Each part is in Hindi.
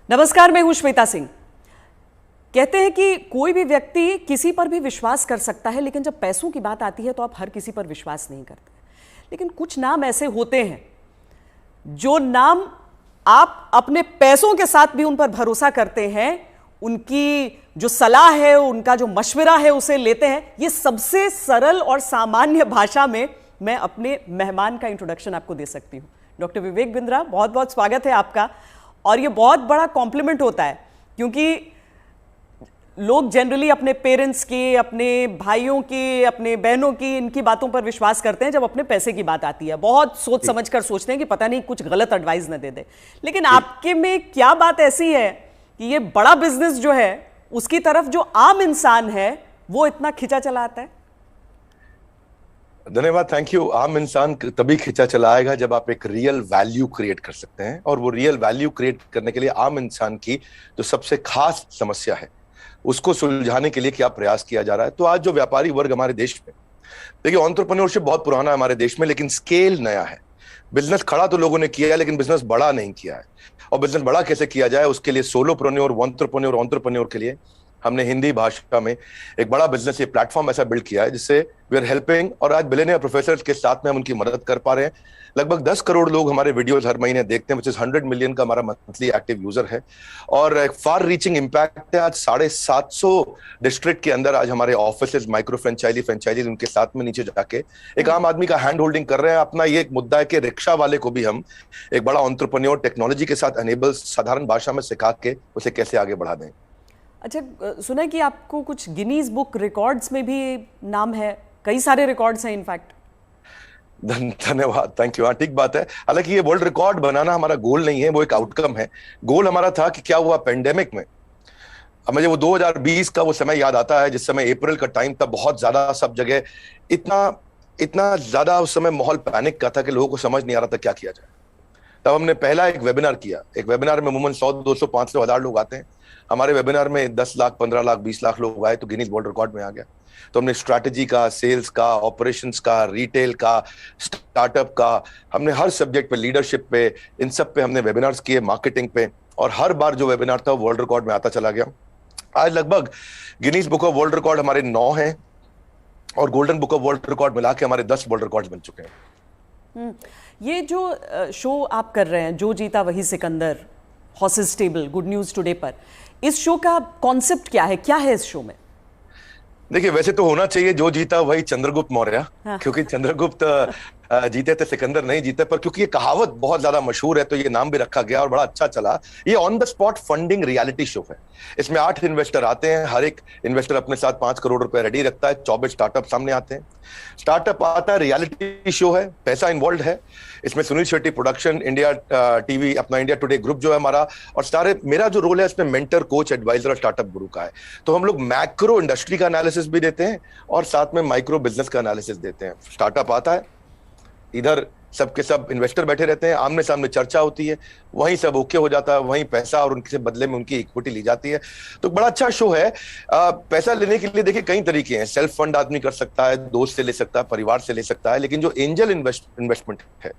नमस्कार, मैं हूं श्वेता सिंह। कहते हैं कि कोई भी व्यक्ति किसी पर भी विश्वास कर सकता है, लेकिन जब पैसों की बात आती है तो आप हर किसी पर विश्वास नहीं करते। लेकिन कुछ नाम ऐसे होते हैं जो नाम आप अपने पैसों के साथ भी उन पर भरोसा करते हैं, उनकी जो सलाह है, उनका जो मशवरा है उसे लेते हैं। ये सबसे सरल और सामान्य भाषा में मैं अपने मेहमान का इंट्रोडक्शन आपको दे सकती हूँ। डॉक्टर विवेक बिंद्रा, बहुत बहुत स्वागत है आपका। और ये बहुत बड़ा कॉम्प्लीमेंट होता है क्योंकि लोग जनरली अपने पेरेंट्स की, अपने भाइयों की, अपने बहनों की, इनकी बातों पर विश्वास करते हैं। जब अपने पैसे की बात आती है बहुत सोच समझ कर सोचते हैं कि पता नहीं कुछ गलत एडवाइस न दे दे। लेकिन आपके में क्या बात ऐसी है कि ये बड़ा बिजनेस जो है उसकी तरफ जो आम इंसान है वो इतना खिंचा चला आता है? धन्यवाद, थैंक यू। आम इंसान तभी खिंचा चला आएगा जब आप एक रियल वैल्यू क्रिएट कर सकते हैं, और वो रियल वैल्यू क्रिएट करने के लिए आम इंसान की जो सबसे खास समस्या है उसको सुलझाने के लिए क्या प्रयास किया जा रहा है। तो आज जो व्यापारी वर्ग हमारे देश में, देखिए, एंटरप्रेन्योरशिप बहुत पुराना है हमारे देश में, लेकिन स्केल नया है। बिजनेस खड़ा तो लोगों ने किया है, लेकिन बिजनेस बड़ा नहीं किया है। और बिजनेस बड़ा कैसे किया जाए, उसके लिए सोलोप्रेन्योर, एंटरप्रेन्योर के लिए हमने हिंदी भाषा में एक बड़ा बिजनेस, ये प्लेटफॉर्म ऐसा बिल्ड किया है जिससे वी आर हेल्पिंग, और आज बिलियनियर प्रोफेसर्स के साथ में हम उनकी मदद कर पा रहे हैं। लगभग 10 करोड़ लोग हमारे वीडियोस हर महीने देखते हैं, विच इज 100 मिलियन का हमारा मंथली एक्टिव यूजर है, और एक फार रीचिंग इम्पैक्ट है। आज 750 डिस्ट्रिक्ट के अंदर आज हमारे ऑफिस, माइक्रो फ्रेंचाइजी उनके साथ में नीचे जाके एक आम आदमी का हैंड होल्डिंग कर रहे हैं। अपना ये एक मुद्दा है कि रिक्शा वाले को भी हम एक बड़ा एंटरप्रेन्योर टेक्नोलॉजी के साथ एनेबल, साधारण भाषा में सिखा के उसे कैसे आगे बढ़ा दें। अच्छा, सुना है कि आपको कुछ गिनीज बुक रिकॉर्ड्स में भी नाम है, कई सारे रिकॉर्ड्स हैं इनफैक्ट। धन्यवाद, थैंक यू। हाँ, ठीक बात है। हालांकि ये वर्ल्ड रिकॉर्ड बनाना हमारा गोल नहीं है, वो एक आउटकम है। गोल हमारा था कि क्या हुआ पेंडेमिक में। अब मुझे वो 2020 का वो समय याद आता है जिस समय अप्रैल का टाइम था, बहुत ज्यादा सब जगह इतना ज्यादा उस समय माहौल पैनिक का था कि लोगों को समझ नहीं आ रहा था क्या किया जाए। तब हमने पहला एक वेबिनार किया। एक वेबिनार में अमूमन 100, 200, 500, 1000 लोग आते हैं। हमारे वेबिनार में 10 लाख, 15 लाख, 20 लाख लोग आए तो गिनीज वर्ल्ड रिकॉर्ड में आ गया। तो हमने स्ट्रैटेजी का, सेल्स का, ऑपरेशंस का, रिटेल का, स्टार्टअप का, हमने हर सब्जेक्ट पे, लीडरशिप पे, इन सब पे हमने वेबिनार्स किए, मार्केटिंग पे, और हर बार जो वेबिनार था वर्ल्ड रिकॉर्ड में आता चला गया। आज लगभग Guinness book of world record हमारे 9 हैं, और golden book of world record मिला के हमारे 10 वर्ल्ड रिकॉर्ड बन चुके हैं। ये जो शो आप कर रहे हैं, जो जीता वही Sikandar, horses table, good news today पर, इस शो का कॉन्सेप्ट क्या है? क्या है इस शो में? देखिए, वैसे तो होना चाहिए जो जीता वही चंद्रगुप्त मौर्य, हाँ। क्योंकि चंद्रगुप्त जीते थे, सिकंदर नहीं जीते। पर क्योंकि ये कहावत बहुत ज्यादा मशहूर है तो ये नाम भी रखा गया और बड़ा अच्छा चला। ये on the spot funding reality show है। इसमें 8 इन्वेस्टर आते हैं, हर एक इन्वेस्टर अपने साथ 5 करोड़ रुपए रेडी रखता है। 24 स्टार्टअप सामने आते हैं। स्टार्टअप आता है, रियलिटी शो है, पैसा इन्वॉल्व है। इसमें Sunil Shetty production, India TV, अपना इंडिया टुडे ग्रुप जो है हमारा, और सारे, मेरा जो रोल है इसमें मेंटर, कोच, एडवाइजर और स्टार्टअप गुरु का है। तो हम लोग मैक्रो इंडस्ट्री का एनालिसिस भी देते हैं और साथ में माइक्रो बिजनेस का एनालिसिस देते हैं। स्टार्टअप आता है, इधर सबके सब इन्वेस्टर बैठे रहते हैं, आमने सामने चर्चा होती है, वहीं सब ओके हो जाता है, वहीं पैसा और उनके बदले में उनकी इक्विटी ली जाती है। तो बड़ा अच्छा शो है। पैसा लेने के लिए देखिए कई तरीके हैं। सेल्फ फंड आदमी कर सकता है, दोस्त से ले सकता है, परिवार से ले सकता है। लेकिन जो एंजल इन्वेस्टमेंट है,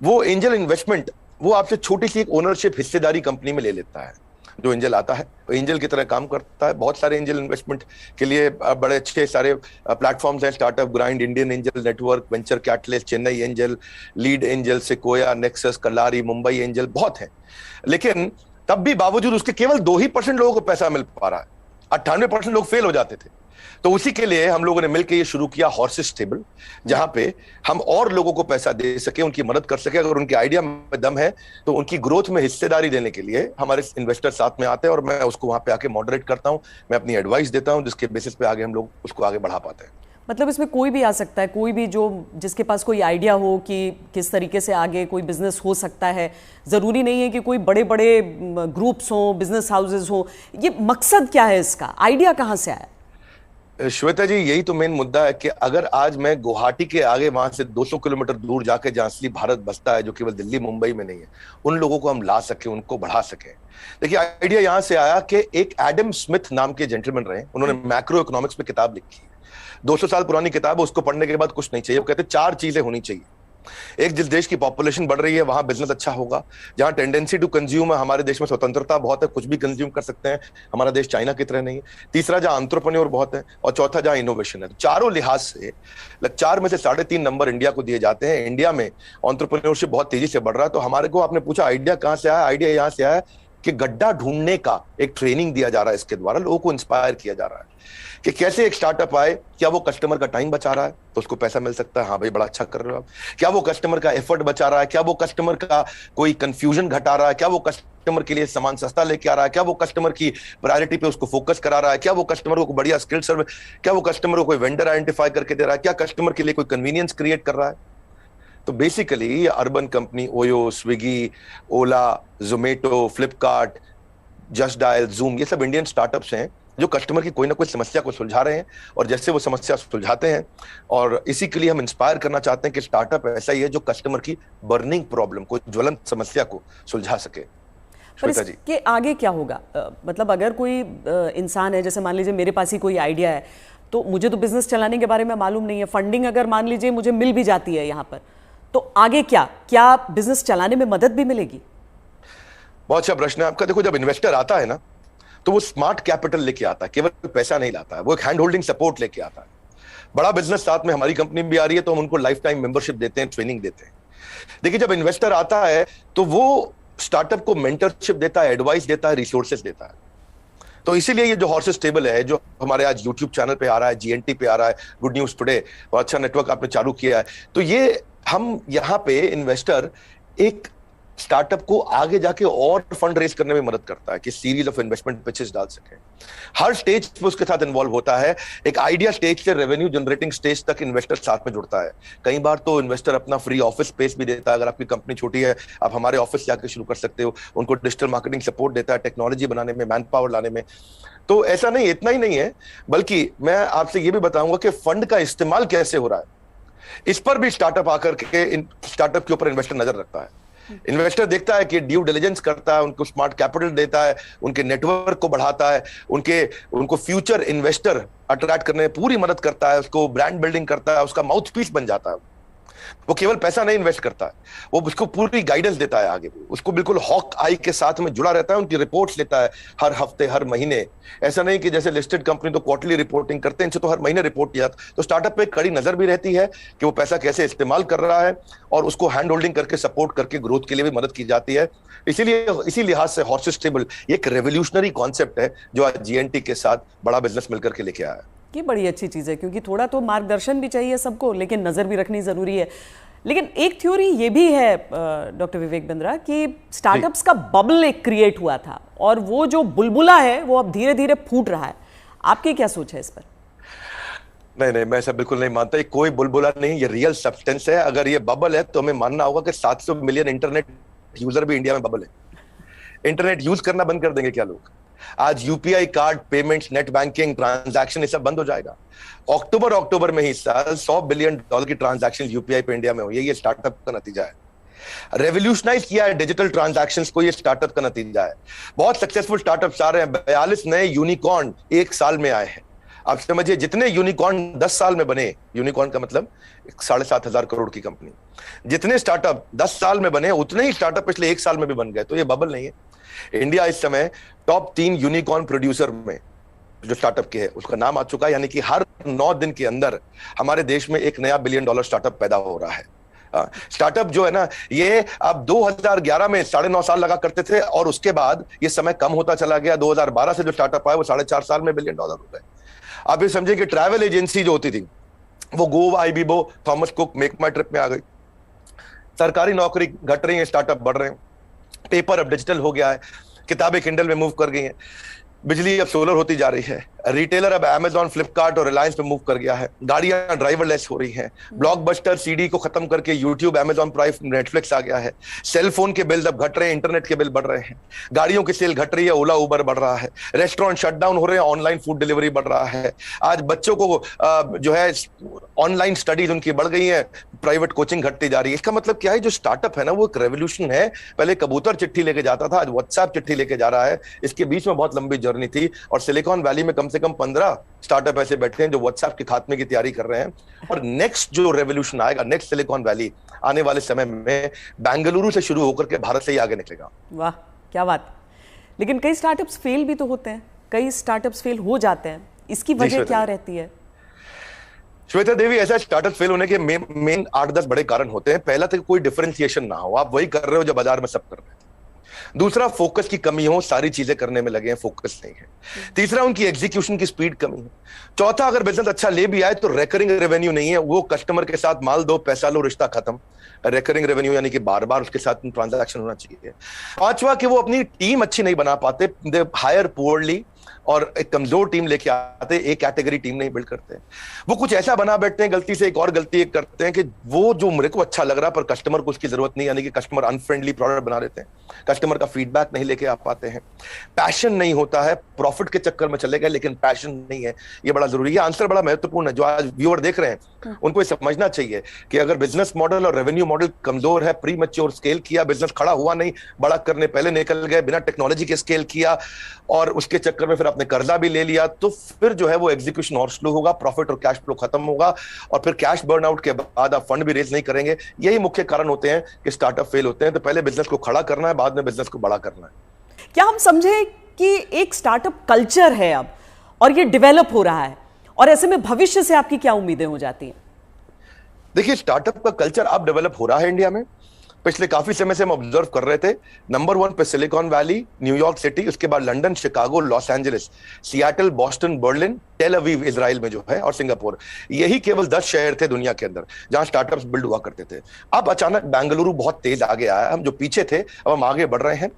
वो एंजल इन्वेस्टमेंट वो आपसे छोटी सी एक ओनरशिप, हिस्सेदारी कंपनी में ले लेता है। जो एंजल आता है वो एंजल की तरह काम करता है। बहुत सारे एंजल इन्वेस्टमेंट के लिए बड़े अच्छे सारे प्लेटफॉर्म्स हैं। Startup grind, Indian angel network, venture catalyst, Chennai angel, lead angel, Sequoia, Nexus, Kalaari, Mumbai angel, बहुत है। लेकिन तब भी बावजूद उसके केवल 2% लोगों को पैसा मिल पा रहा है। 98% लोग फेल हो जाते थे। तो उसी के लिए हम लोगों ने मिलकर ये शुरू किया हॉर्सेस टेबल, जहां पे हम और लोगों को पैसा दे सके, उनकी मदद कर सके। अगर उनके आइडिया में दम है तो उनकी ग्रोथ में हिस्सेदारी देने के लिए हमारे इन्वेस्टर साथ में आते हैं, और मैं उसको वहां पे आके मॉडरेट करता हूं, मैं अपनी एडवाइस देता हूं, जिसके बेसिस पे आगे हम लोग उसको आगे बढ़ा पाते हैं। मतलब इसमें कोई भी आ सकता है, कोई भी जो जिसके पास कोई आइडिया हो कि किस तरीके से आगे कोई बिजनेस हो सकता है। ज़रूरी नहीं है कि कोई बड़े बड़े ग्रुप्स हों, बिजनेस हाउसेज हों। ये मकसद क्या है इसका? आइडिया कहाँ से आया? श्वेता जी, यही तो मेन मुद्दा है कि अगर आज मैं गुवाहाटी के आगे वहां से 200 किलोमीटर दूर जाके, जहां असली भारत बसता है, जो केवल दिल्ली मुंबई में नहीं है, उन लोगों को हम ला सके, उनको बढ़ा सके। देखिए, आइडिया यहां से आया कि एक एडम स्मिथ नाम के जेंटलमैन रहे, उन्होंने मैक्रो इकोनॉमिक्स पे किताब लिखी है। 200 साल पुरानी किताब है, उसको पढ़ने के बाद कुछ नहीं चाहिए। वो कहते 4 चीजें होनी चाहिए एक जिस देश की पॉपुलेशन बढ़ रही है वहां बिजनेस अच्छा होगा, जहां टेंडेंसी टू कंज्यूम है, हमारे देश में स्वतंत्रता बहुत है, कुछ भी कंज्यूम कर सकते हैं, हमारा देश चाइना की तरह नहीं है। तीसरा जहां एंटरप्रेन्योर बहुत है, और चौथा जहां इनोवेशन है। तो चारों लिहाज से 4 में से 3.5 नंबर इंडिया को दिए जाते हैं। इंडिया में एंटरप्रेन्योरशिप बहुत तेजी से बढ़ रहा है। तो हमारे को आपने पूछा आइडिया कहां से आया, आइडिया यहां से आया कि गड्ढा ढूंढने का एक ट्रेनिंग दिया जा रहा है, इसके द्वारा लोगों को इंस्पायर किया जा रहा है कि कैसे एक स्टार्टअप आए, क्या वो कस्टमर का टाइम बचा रहा है तो उसको पैसा मिल सकता है, हाँ भाई बड़ा अच्छा कर रहे हो आप, क्या वो कस्टमर का एफर्ट बचा रहा है, क्या वो कस्टमर का कोई कंफ्यूजन घटा रहा है, क्या वो कस्टमर के लिए सामान सस्ता लेके आ रहा है, क्या वो कस्टमर की प्रायोरिटी पे उसको फोकस करा रहा है, क्या वो कस्टमर को बढ़िया स्किल सर्विस, क्या वो कस्टमर को कोई वेंडर आइडेंटिफाई करके दे रहा है, क्या कस्टमर के लिए कोई कन्वीनियंस क्रिएट कर रहा है। तो बेसिकली ये urban company OYO, Swiggy, Ola, Zomato, Flipkart, just dial, Zoom, ये सब इंडियन स्टार्टअप्स हैं जो कस्टमर की कोई ना कोई समस्या को सुलझा रहे हैं, और जैसे वो समस्या सुलझाते हैं, और इसी के लिए हम इंस्पायर करना चाहते हैं कि स्टार्टअप ऐसा ही है जो कस्टमर की बर्निंग प्रॉब्लम को, ज्वलंत समस्या को सुलझा सके। पर इसके आगे क्या होगा? मतलब अगर कोई इंसान है, जैसे मान लीजिए मेरे पास ही कोई आइडिया है, तो मुझे तो बिजनेस चलाने के बारे में मालूम नहीं है, फंडिंग अगर मान लीजिए मुझे मिल भी जाती है यहाँ पर, तो आगे क्या बिजनेस चलाने में मदद भी मिलेगी? बहुत अच्छा प्रश्न है आपका। देखो, जब इन्वेस्टर आता है ना, तो वो स्मार्ट कैपिटल लेके आता है, केवल पैसा नहीं लाता है, वो एक हैंड होल्डिंग सपोर्ट लेके आता है। बड़ा बिजनेस साथ में, हमारी कंपनी भी आ रही है तो हम उनको लाइफ टाइम मेंबरशिप देते हैं, ट्रेनिंग देते हैं। देखिए, जब इन्वेस्टर आता है तो वो स्टार्टअप को मेंटरशिप देता है, एडवाइस देता है, रिसोर्सेज देता है। तो इसीलिए ये जो हॉर्सेस टेबल है, जो हमारे आज यूट्यूब चैनल पे आ रहा है, जीएनटी पे आ रहा है, गुड न्यूज टुडे, और अच्छा नेटवर्क आपने चालू किया है, तो ये हम यहाँ पे इन्वेस्टर एक स्टार्टअप को आगे जाके और फंड रेज करने में मदद करता है कि सीरीज ऑफ इन्वेस्टमेंट पिचेस डाल सके। हर स्टेज पे उसके साथ इन्वॉल्व होता है। एक आइडिया स्टेज से रेवेन्यू जनरेटिंग स्टेज तक इन्वेस्टर साथ में जुड़ता है। कई बार तो इन्वेस्टर अपना फ्री ऑफिस स्पेस भी देता है। अगर आपकी कंपनी छोटी है, आप हमारे ऑफिस जाकर शुरू कर सकते हो। उनको डिजिटल मार्केटिंग सपोर्ट देता है, टेक्नोलॉजी बनाने में, मैन पावर लाने में। तो ऐसा नहीं, इतना ही नहीं है, बल्कि मैं आपसे ये भी बताऊंगा कि फंड का इस्तेमाल कैसे हो रहा है, इस पर भी स्टार्टअप आकर के स्टार्टअप के ऊपर इन्वेस्टर नजर रखता है। इन्वेस्टर देखता है कि ड्यू डिलिजेंस करता है, उनको स्मार्ट कैपिटल देता है, उनके नेटवर्क को बढ़ाता है, उनको फ्यूचर इन्वेस्टर अट्रैक्ट करने में पूरी मदद करता है, उसको ब्रांड बिल्डिंग करता है, उसका माउथ पीस बन जाता है। वो केवल पैसा नहीं इन्वेस्ट करता है, वो उसको पूरी गाइडेंस देता है आगे, उसको बिल्कुल हॉक आई के साथ में जुड़ा रहता है, उनकी रिपोर्ट्स लेता है हर हफ्ते, हर महीने। ऐसा नहीं कि जैसे लिस्टेड कंपनी तो क्वार्टरली रिपोर्टिंग करते हैं, इनसे तो हर महीने रिपोर्ट किया। तो स्टार्टअप पे कड़ी नजर भी रहती है कि वो पैसा कैसे इस्तेमाल कर रहा है, और उसको हैंड होल्डिंग करके सपोर्ट करके ग्रोथ के लिए भी मदद की जाती है। इसीलिए इसी लिहाज से हॉर्सेस टेबल एक रेवोल्यूशनरी कॉन्सेप्ट है जो आज जीएनटी के साथ बड़ा बिजनेस मिलकर के लेके आया है। ये बड़ी अच्छी चीज़ है, क्योंकि थोड़ा तो मार्गदर्शन भी चाहिए सबको, लेकिन नज़र भी रखनी ज़रूरी है। लेकिन एक थ्योरी ये भी है डॉक्टर विवेक बिंद्रा कि स्टार्टअप्स का बबल एक क्रिएट हुआ था, और वो जो बुलबुला है वो अब धीरे धीरे फूट रहा है। आपकी क्या सोच है इस पर? नहीं, मैं ऐसा बिल्कुल नहीं मानता। ये कोई बुलबुला नहीं, ये रियल सब्सटेंस है। अगर ये बबल है तो हमें मानना होगा कि 700 मिलियन इंटरनेट यूजर भी इंडिया में बबल है। इंटरनेट यूज करना बंद कर देंगे क्या लोग? आज UPI card payments, net banking, transaction, ये सब बंद हो जाएगा। अक्टूबर में ही साल $100 बिलियन की ट्रांजैक्शन यूपीआई पे इंडिया में हुई है। ये स्टार्टअप का नतीजा है। रेवोल्यूशनाइज किया है डिजिटल ट्रांजैक्शंस को, ये स्टार्टअप का नतीजा है। बहुत सक्सेसफुल स्टार्टअप्स आ रहे हैं। 42 नए यूनिकॉर्न 1 साल में आए हैं। आप समझिए, जितने यूनिकॉर्न 10 साल में बने, यूनिकॉर्न का मतलब 7,500 करोड़ की कंपनी, जितने स्टार्टअप 10 साल में बने, उतने ही स्टार्टअप पिछले 1 साल में भी बन गए। तो ये बबल नहीं है। इंडिया इस समय टॉप 3 यूनिकॉर्न प्रोड्यूसर में जो स्टार्टअप के है उसका नाम आ चुका है। यानी कि हर 9 दिन के अंदर हमारे देश में एक नया $1 बिलियन स्टार्टअप पैदा हो रहा है। स्टार्टअप जो है ना, ये अब 2011 में 9.5 साल लगा करते थे, और उसके बाद ये समय कम होता चला गया। 2012 से जो स्टार्टअप आया वो 4.5 साल में $1 बिलियन हो गए। आप ये समझिए कि ट्रैवल एजेंसी जो होती थी वो Goibibo, Thomas Cook, make my trip में आ गई। सरकारी नौकरी घट रही है, स्टार्टअप बढ़ रहे हैं। पेपर अब डिजिटल हो गया है, किताबें किंडल में मूव कर गई हैं, बिजली अब सोलर होती जा रही है, रिटेलर अब अमेजॉन, फ्लिपकार्ट और रिलायंस पे मूव कर गया है, गाड़ियां ड्राइवरलेस हो रही हैं, ब्लॉकबस्टर सीडी को खत्म करके यूट्यूब, अमेजॉन प्राइम, नेटफ्लिक्स आ गया है, सेल फोन के बिल अब घट रहे हैं, इंटरनेट के बिल बढ़ रहे हैं, गाड़ियों की सेल घट रही है, ओला उबर बढ़ रहा है, रेस्टोरेंट शटडाउन हो रहे हैं, ऑनलाइन फूड डिलीवरी बढ़ रहा है। आज बच्चों को जो है ऑनलाइन स्टडीज उनकी बढ़ गई है, प्राइवेट कोचिंग घटती जा रही है। इसका मतलब क्या है? जो स्टार्टअप है ना, वो एक रेवोल्यूशन है। पहले कबूतर चिट्ठी लेके जाता था, आज व्हाट्सएप चिट्ठी लेके जा रहा है। इसके बीच में बहुत लंबी जर्नी थी, और सिलिकॉन वैली में कम से कम 15 स्टार्टअप ऐसे बैठे हैं जो व्हाट्सएप के खात्मे की तैयारी कर रहे हैं। और नेक्स्ट जो रेवोल्यूशन आएगा, नेक्स्ट सिलिकॉन वैली आने वाले समय में बेंगलुरु से शुरू होकर के भारत से ही आगे निकलेगा। वाह, क्या बात। लेकिन कई स्टार्टअप्स फेल भी तो होते हैं, कई स्टार्टअप्स फेल हो जाते हैं, इसकी वजह क्या रहती है? श्वेता देवी, ऐसा स्टार्टअप फेल होने के मेन 8-10 बड़े कारण होते हैं। पहला तो कोई डिफरेंशिएशन ना हो, आप वही कर रहे हो जो बाजार में सब कर रहे हैं। दूसरा, फोकस की कमी हो, सारी चीजें करने में लगे हैं, फोकस नहीं है। तीसरा, उनकी एग्जीक्यूशन की स्पीड कमी है। चौथा, अगर बिजनेस अच्छा ले भी आए तो रेकरिंग रेवेन्यू नहीं है, वो कस्टमर के साथ माल दो पैसा लो रिश्ता खत्म। रेकरिंग रेवेन्यू यानी कि बार बार उसके साथ ट्रांजैक्शन होना चाहिए। पांचवा, कि वो अपनी टीम अच्छी नहीं बना पाते, दे हायर पुअरली, और एक कमजोर टीम लेके आते, एक कैटेगरी टीम नहीं बिल्ड करते। वो कुछ ऐसा बना बैठते हैं, गलती से एक और गलती एक करते हैं कि वो जो मेरे को अच्छा लग रहा है पर कस्टमर को उसकी जरूरत नहीं, यानी कि कस्टमर अनफ्रेंडली प्रोडक्ट बना देते हैं, कस्टमर का फीडबैक नहीं लेके आ पाते हैं। पैशन नहीं होता है, प्रॉफिट के चक्कर में चले गए लेकिन पैशन नहीं है, ये बड़ा जरूरी है। आंसर बड़ा महत्वपूर्ण है, जो आज व्यूअर देख रहे हैं उनको ये समझना चाहिए कि अगर बिजनेस मॉडल और रेवेन्यू मॉडल कमजोर है, प्री मैच्योर स्केल किया, बिजनेस खड़ा हुआ नहीं, बड़ा करने पहले निकल गए, बिना टेक्नोलॉजी के स्केल किया और उसके चक्कर में फिर आपने कर्जा भी ले लिया, तो फिर जो है वो एग्जीक्यूशन और स्लो होगा, प्रॉफिट और कैश फ्लो खत्म होगा और फिर कैश बर्नआउट के बाद आप फंड भी रेज नहीं करेंगे। यही मुख्य कारण होते हैं कि स्टार्टअप फेल होते हैं। तो पहले बिजनेस को खड़ा करना है, बाद में बिजनेस को बड़ा करना है। क्या हम समझे कि एक स्टार्टअप कल्चर है अब और ये डेवलप हो रहा है, और ऐसे में भविष्य से आपकी क्या उम्मीदें हो जाती हैं? देखिए, स्टार्टअप का कल्चर अब डेवलप हो रहा है इंडिया में। पिछले काफी समय से हम ऑब्जर्व कर रहे थे, नंबर 1 पे सिलिकॉन वैली, न्यूयॉर्क सिटी, उसके बाद London, Chicago, Los Angeles, Seattle, Boston, Berlin, Tel Aviv Israel में जो है, और सिंगापुर। यही केवल 10 शहर थे दुनिया के अंदर जहां स्टार्टअप्स बिल्ड हुआ करते थे। अब अचानक बेंगलुरु बहुत तेज आगे आया, हम जो पीछे थे अब हम आगे बढ़ रहे हैं।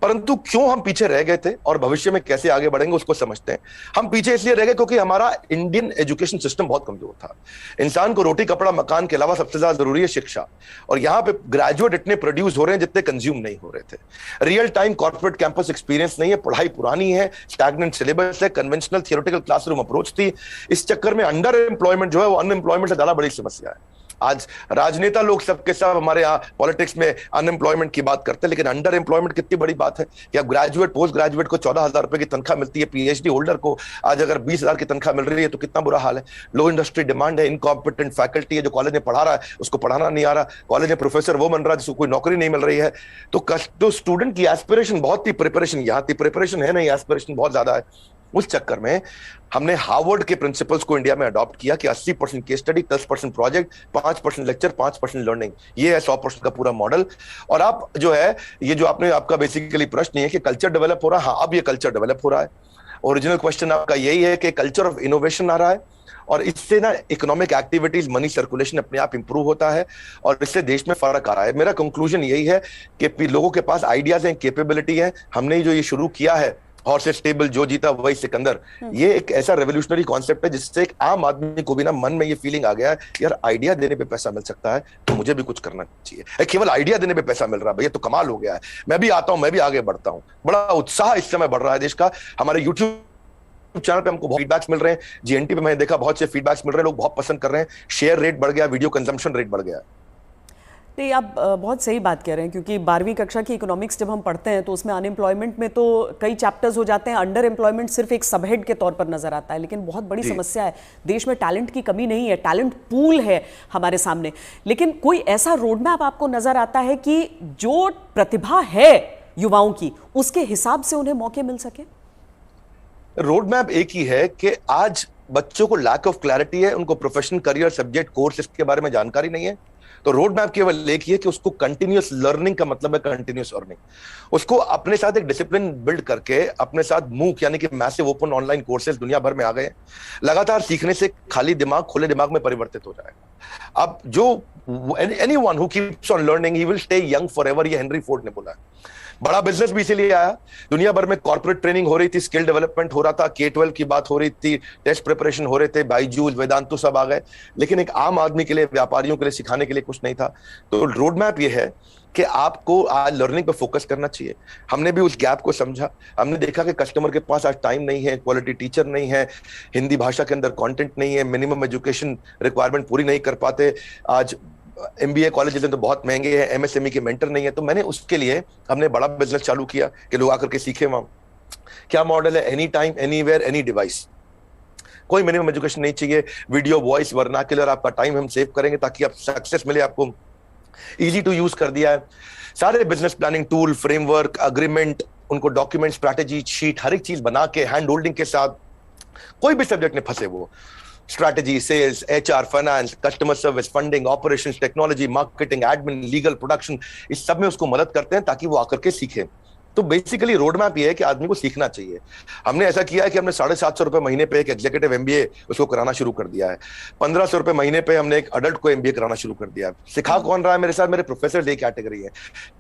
परंतु क्यों हम पीछे रह गए थे और भविष्य में कैसे आगे बढ़ेंगे उसको समझते हैं। हम पीछे इसलिए रह गए क्योंकि हमारा इंडियन एजुकेशन सिस्टम बहुत कमजोर था। इंसान को रोटी कपड़ा मकान के अलावा सबसे ज्यादा जरूरी है शिक्षा, और यहाँ पे ग्रेजुएट इतने प्रोड्यूस हो रहे हैं जितने कंज्यूम नहीं हो रहे थे। Real time corporate campus experience नहीं है, पढ़ाई पुरानी है, स्टैग्नेंट सिलेबस है, कन्वेंशनल थियोरेटिकल क्लासरूम अप्रोच थी। इस चक्कर में अंडर एम्प्लॉयमेंट जो है वो अनएम्प्लॉयमेंट से ज्यादा बड़ी समस्या है। आज राजनेता लोग सबके सब हमारे यहाँ पॉलिटिक्स में अनएम्प्लॉयमेंट की बात करते हैं, लेकिन अंडर एम्प्लॉयमेंट कितनी बड़ी बात है कि अब ग्रेजुएट पोस्ट ग्रेजुएट को 14,000 रुपए की तनख्वाह मिलती है, पीएचडी होल्डर को आज अगर 20,000 की तनख्वाह मिल रही है तो कितना बुरा हाल है। लो इंडस्ट्री डिमांड है, इनकॉम्पिटेंट फैकल्टी है, जो कॉलेज में पढ़ा रहा है उसको पढ़ाना नहीं आ रहा, कॉलेज में प्रोफेसर वो बन रहा है जिसको कोई नौकरी नहीं मिल रही है। तो स्टूडेंट की एस्पिरेशन बहुत थी, प्रिपरेशन यहाँ थी, प्रिपरेशन है नहीं, एस्पिरेशन बहुत ज्यादा है। उस चक्कर में हमने हार्वर्ड के प्रिंसिपल्स को इंडिया में अडॉप्ट किया कि 80% case study, 10% project, 5% lecture, 5% learning, ये है 100% का पूरा मॉडल। और आप जो है, ये जो आपने आपका बेसिकली प्रश्न नहीं है कि कल्चर डेवलप हो रहा है, हाँ अब ये कल्चर डेवलप हो रहा है। ओरिजिनल क्वेश्चन आपका यही है कि कल्चर ऑफ इनोवेशन आ रहा है, और इससे ना इकोनॉमिक एक्टिविटीज, मनी सर्कुलेशन अपने आप इंप्रूव होता है और इससे देश में फर्क आ रहा है। मेरा कंक्लूजन यही है कि लोगों के पास आइडियाज हैं, कैपेबिलिटी है। हमने जो ये शुरू किया है हॉर्सेस टेबल, जो जीता वही सिकंदर, ये एक ऐसा रेवोल्यूशनरी कॉन्सेप्ट है जिससे एक आम आदमी को भी ना मन में ये फीलिंग आ गया है, यार आइडिया देने पे पैसा मिल सकता है तो मुझे भी कुछ करना चाहिए। केवल आइडिया देने पे पैसा मिल रहा है, भैया तो कमाल हो गया है, मैं भी आता हूं, मैं भी आगे बढ़ता हूं। बड़ा उत्साह इस समय बढ़ रहा है देश का। हमारे यूट्यूब चैनल पे हमको बहुत फीडबैक्स मिल रहे हैं, जीएनटी पे मैंने देखा बहुत से फीडबैक्स मिल रहे हैं, लोग बहुत पसंद कर रहे हैं, शेयर रेट बढ़ गया, वीडियो कंजम्पशन रेट बढ़ गया। नहीं, आप बहुत सही बात कह रहे हैं, क्योंकि 12वीं कक्षा की इकोनॉमिक्स जब हम पढ़ते हैं तो उसमें अनएम्प्लॉयमेंट में तो कई चैप्टर्स हो जाते हैं, अंडर एम्प्लॉयमेंट सिर्फ एक सबहेड के तौर पर नजर आता है। लेकिन बहुत बड़ी समस्या है, देश में टैलेंट की कमी नहीं है, टैलेंट पूल है हमारे सामने। लेकिन कोई ऐसा रोड मैप आपको नजर आता है कि जो प्रतिभा है युवाओं की, उसके हिसाब से उन्हें मौके मिल सके? रोड मैप एक ही है कि आज बच्चों को लैक ऑफ क्लैरिटी है, उनको प्रोफेशनल करियर सब्जेक्ट कोर्स इसके बारे में जानकारी नहीं है। तो रोड मैप केवल एक ही है कि उसको कंटिन्यूअस लर्निंग का मतलब है कंटिन्यूअस अर्निंग। उसको अपने साथ एक डिसिप्लिन बिल्ड करके अपने साथ मूक यानी कि मैसिव ओपन ऑनलाइन कोर्सेज दुनिया भर में आ गए, लगातार सीखने से खाली दिमाग खुले दिमाग में परिवर्तित हो जाएगा। अब जो anyone who keeps on learning he will stay young forever, ये हेनरी फोर्ड ने बोला है। बड़ा बिजनेस भी इसीलिए आया, दुनिया भर में कॉर्पोरेट ट्रेनिंग हो रही थी, स्किल डेवलपमेंट हो रहा था, K-12 की बात हो रही थी, टेस्ट प्रिपरेशन हो रहे थे, बायजूस, वेदांतु सब आ गए, लेकिन एक आम आदमी के लिए, व्यापारियों के लिए सिखाने के लिए कुछ नहीं था। तो रोड मैप ये है कि आपको आज लर्निंग पे फोकस करना चाहिए। हमने भी उस गैप को समझा, हमने देखा कि कस्टमर के पास आज टाइम नहीं है, क्वालिटी टीचर नहीं है, हिंदी भाषा के अंदर कंटेंट नहीं है, मिनिमम एजुकेशन रिक्वायरमेंट पूरी नहीं कर पाते, आज MBA कॉलेजेस तो बहुत महंगे हैं, MSME के मेंटर नहीं है। तो मैंने उसके लिए हमने बड़ा बिजनेस चालू किया कि लोग आकर के सीखे वहां। क्या मॉडल है? Any time, anywhere, any device. कोई मिनिमम एजुकेशन नहीं चाहिए, वीडियो, वॉइस, वर्नाक्युलर, आपका टाइम हम सेव करेंगे ताकि आप सक्सेस मिले आपको। इजी टू यूज कर दिया है। सारे business planning tool, framework, agreement, उनको डॉक्यूमेंट, स्ट्रैटेजी शीट, हर एक चीज बना के हैंड होल्डिंग के साथ, कोई भी सब्जेक्ट में फंसे वो, strategy, sales, HR, finance, customer service, funding, operations, technology, marketing, admin, legal, production, इस सब में उसको मदद करते हैं ताकि वो आकर के सीखे। तो बेसिकली रोड मैप ये है कि आदमी को सीखना चाहिए। हमने ऐसा किया है कि हमने 750 रुपए महीने पे एक एग्जीक्यूटिव एमबीए उसको कराना शुरू कर दिया है। 1500 रुपए महीने पे हमने एक अडल्ट को एमबीए कराना शुरू कर दिया है। सिखा कौन रहा है मेरे साथ? मेरे प्रोफेसर एक कैटेगरी है,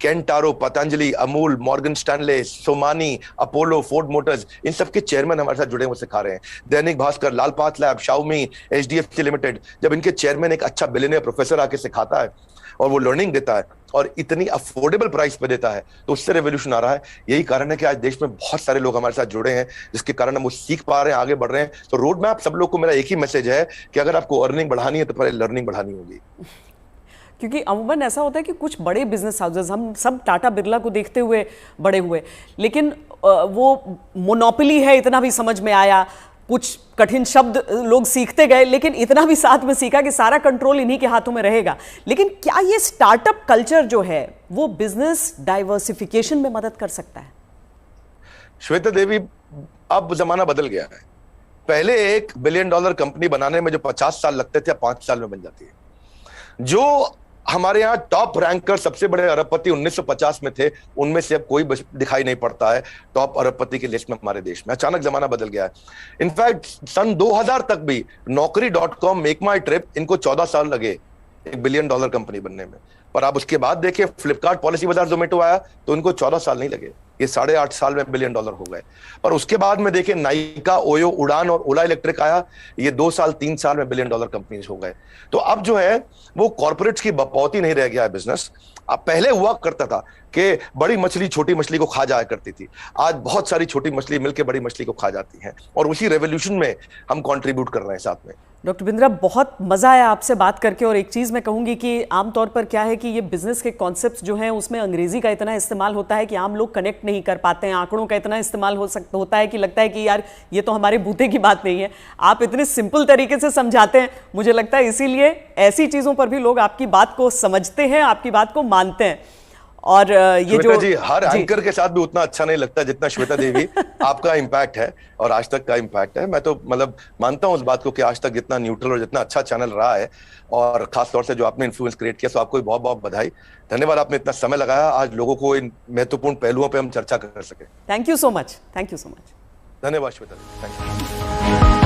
केंटारो, Patanjali, Amul, Morgan Stanley, Somani, Apollo, Ford Motors, इन सबके चेयरमैन हमारे साथ जुड़े हुए सिखा रहे हैं। Dainik Bhaskar, Lal path lab, Xiaomi, HDFC limited, जब इनके चेयरमैन एक अच्छा बिलियनियर प्रोफेसर आके सिखाता है और वो लर्निंग देता है और इतनी अफोर्डेबल प्राइस पे देता है, तो उससे रेवोल्यूशन आ रहा है। यही कारण है कि आज देश में बहुत सारे लोग हमारे साथ जुड़े हैं, जिसके कारण हम वो सीख पा रहे हैं, आगे बढ़ रहे हैं। तो रोड मैप सब लोग को मेरा एक ही मैसेज है कि अगर आपको अर्निंग बढ़ानी है तो पहले लर्निंग बढ़ानी होगी। क्योंकि अमूमन ऐसा होता है कि कुछ बड़े बिजनेस हाउसेस, हम सब टाटा बिरला को देखते हुए बड़े हुए, लेकिन वो मोनोपोली है इतना भी समझ में आया, कुछ कठिन शब्द लोग सीखते गए, लेकिन इतना भी साथ में सीखा कि सारा कंट्रोल इन्हीं के हाथों में रहेगा। लेकिन क्या ये स्टार्टअप कल्चर जो है वो बिजनेस डाइवर्सिफिकेशन में मदद कर सकता है? श्वेता देवी, अब जमाना बदल गया है। पहले $1 बिलियन कंपनी बनाने में जो 50 साल लगते थे, 5 साल में बन जाती है। जो हमारे यहाँ टॉप रैंकर सबसे बड़े अरबपति 1950 में थे, उनमें से अब कोई दिखाई नहीं पड़ता है टॉप अरबपति की लिस्ट में हमारे देश में। अचानक जमाना बदल गया है। इनफैक्ट सन 2000 तक भी Naukri.com, मेक माई ट्रिप, इनको 14 साल लगे $1 बिलियन कंपनी बनने में। पर आप उसके बाद देखिए, फ्लिपकार्ट, पॉलिसी बाजार, जोमेटो आया तो इनको 14 साल नहीं लगे, ये 8.5 साल में $1 बिलियन हो गए। पर उसके बाद में देखिए, नाइका, ओयो, उड़ान और ओला इलेक्ट्रिक आया, ये 2 साल 3 साल में $1 बिलियन कंपनीज हो गए। तो अब जो है वो कॉर्पोरेट्स की बपौती नहीं रह गया है बिजनेस। अब पहले हुआ करता था कि बड़ी मछली छोटी मछली को खा जाया करती थी, आज बहुत सारी छोटी मछली मिलकर बड़ी मछली को खा जाती हैं, और उसी रेवोल्यूशन में हम कंट्रीब्यूट कर रहे हैं साथ में। डॉक्टर बिंद्रा, बहुत मजा आया आपसे बात करके। और एक चीज मैं कहूंगी कि आमतौर पर क्या है कि ये बिजनेस के कॉन्सेप्ट्स जो हैं उसमें अंग्रेजी का इतना इस्तेमाल होता है कि आम लोग कनेक्ट नहीं कर पाते हैं, आंकड़ों का इतना इस्तेमाल होता है कि लगता है कि यार ये तो हमारे बूते की बात नहीं है। आप इतने सिंपल तरीके से समझाते हैं, मुझे लगता है इसीलिए ऐसी चीजों पर भी लोग आपकी बात को समझते हैं, आपकी बात को मानते हैं। और ये जो जी, हर एंकर के साथ भी उतना अच्छा नहीं लगता जितना श्वेता देवी आपका इम्पैक्ट है और आज तक का इम्पैक्ट है। मैं तो मतलब मानता हूं उस बात को कि आज तक जितना न्यूट्रल और जितना अच्छा चैनल रहा है, और खास तौर से जो आपने इन्फ्लुएंस क्रिएट किया, तो आपको बहुत बहुत बधाई, धन्यवाद। आपने इतना समय लगाया आज लोगों को इन महत्वपूर्ण पहलुओं पर हम चर्चा कर सके। Thank you so much, thank you so much. धन्यवाद श्वेता, थैंक यू।